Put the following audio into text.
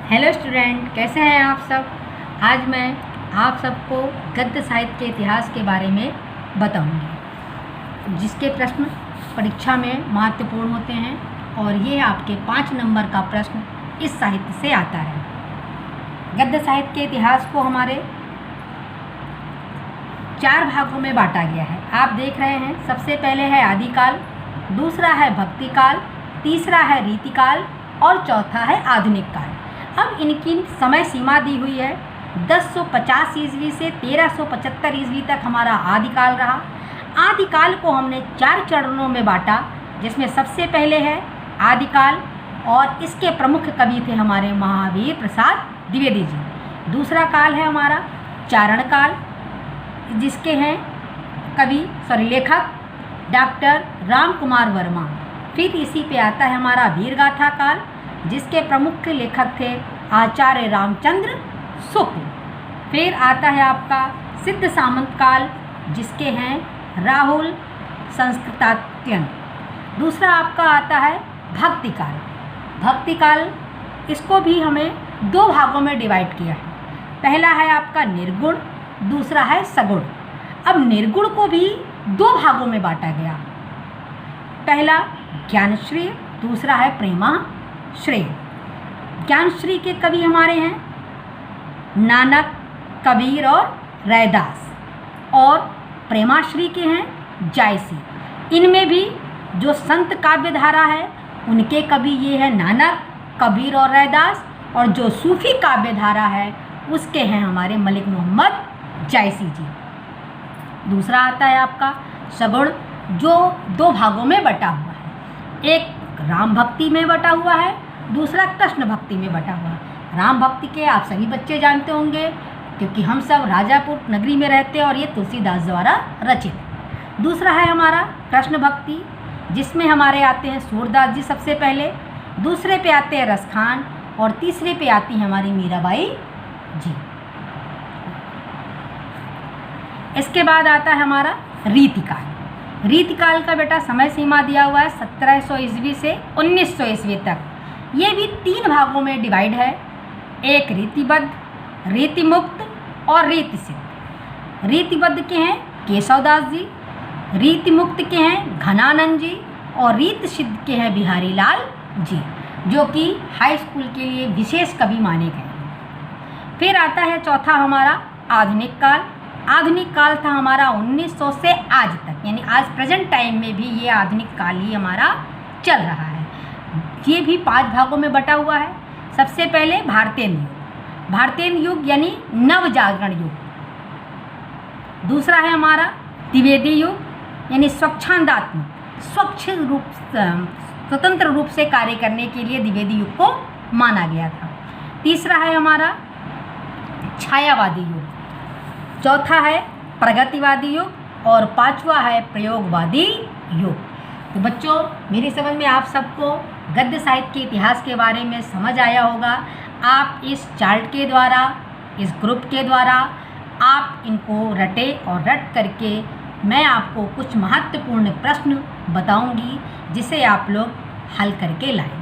Hello student, कैसे हैं आप सब। आज मैं आप सबको गद्य साहित्य के इतिहास के बारे में बताऊंगी, जिसके प्रश्न परीक्षा में महत्वपूर्ण होते हैं और ये आपके 5 नंबर का प्रश्न इस साहित्य से आता है। गद्य साहित्य के इतिहास को हमारे 4 भागों में बांटा गया है। आप देख रहे हैं, सबसे पहले है आदिकाल, दूसरा है भक्तिकाल, तीसरा है रीतिकाल और चौथा है आधुनिक काल। अब इनकी समय सीमा दी हुई है 1050 ईस्वी से 1375 ईस्वी तक हमारा आदिकाल रहा। आदिकाल को हमने 4 चरणों में बांटा, जिसमें सबसे पहले है आदिकाल और इसके प्रमुख कवि थे हमारे महावीर प्रसाद द्विवेदी जी। दूसरा काल है हमारा चारण काल, जिसके हैं लेखक डॉक्टर राम कुमार वर्मा। फिर इसी पे आता है हमारा वीरगाथा काल, जिसके प्रमुख लेखक थे आचार्य रामचंद्र शुक्ल। फिर आता है आपका सिद्ध सामंत काल, जिसके हैं राहुल संस्कृतात्यन। दूसरा आपका आता है भक्ति काल। भक्ति काल, इसको भी हमें 2 भागों में डिवाइड किया है। पहला है आपका निर्गुण, दूसरा है सगुण। अब निर्गुण को भी 2 भागों में बांटा गया। पहला ज्ञानश्री, दूसरा है प्रेमाश्रय। ज्ञानश्री के कवि हमारे हैं नानक, कबीर और रैदास, और प्रेमाश्री के हैं जायसी। इनमें भी जो संत काव्य धारा है उनके कवि ये है नानक, कबीर और रैदास, और जो सूफी काव्य धारा है उसके हैं हमारे मलिक मोहम्मद जायसी जी। दूसरा आता है आपका सगुण, जो 2 भागों में बटा हुआ है। एक राम भक्ति में बटा हुआ है, दूसरा कृष्ण भक्ति में बटा हुआ है। राम भक्ति के आप सभी बच्चे जानते होंगे, क्योंकि हम सब राजापुर नगरी में रहते हैं और ये तुलसीदास द्वारा रचित। दूसरा है हमारा कृष्ण भक्ति, जिसमें हमारे आते हैं सूरदास जी सबसे पहले, दूसरे पे आते हैं रसखान और तीसरे पे आती हैं हमारी मीराबाई जी। इसके बाद आता है हमारा रीतिकाल। रीतिकाल का बेटा समय सीमा दिया हुआ है 1700 ईस्वी से 1900 ईस्वी तक। ये भी 3 भागों में डिवाइड है। एक रीतिबद्ध, रीतिमुक्त और रीतिसिद्ध। रीतिबद्ध के हैं केशवदास जी, रीतिमुक्त के हैं घनानंद जी और रीतिसिद्ध के हैं बिहारी लाल जी, जो कि हाई स्कूल के लिए विशेष कवि माने गए हैं। फिर आता है चौथा हमारा आधुनिक काल। आधुनिक काल था हमारा 1900 से आज तक, यानी आज प्रेजेंट टाइम में भी ये आधुनिक काल ही हमारा चल रहा है। ये भी 5 भागों में बटा हुआ है। सबसे पहले भारतीय युग। भारतीय युग यानी नव जागरण युग। दूसरा है हमारा द्विवेदी युग, यानी स्वच्छंदात्मक, स्वतंत्र रूप से कार्य करने के लिए द्विवेदी युग को माना गया था। तीसरा है हमारा छायावादी युग। चौथा है प्रगतिवादी युग और 5वां है प्रयोगवादी युग। तो बच्चों, मेरी समझ में आप सबको गद्य साहित्य के इतिहास के बारे में समझ आया होगा। आप इस चार्ट के द्वारा, इस ग्रुप के द्वारा आप इनको रटे और रट करके मैं आपको कुछ महत्वपूर्ण प्रश्न बताऊंगी, जिसे आप लोग हल करके लाएं।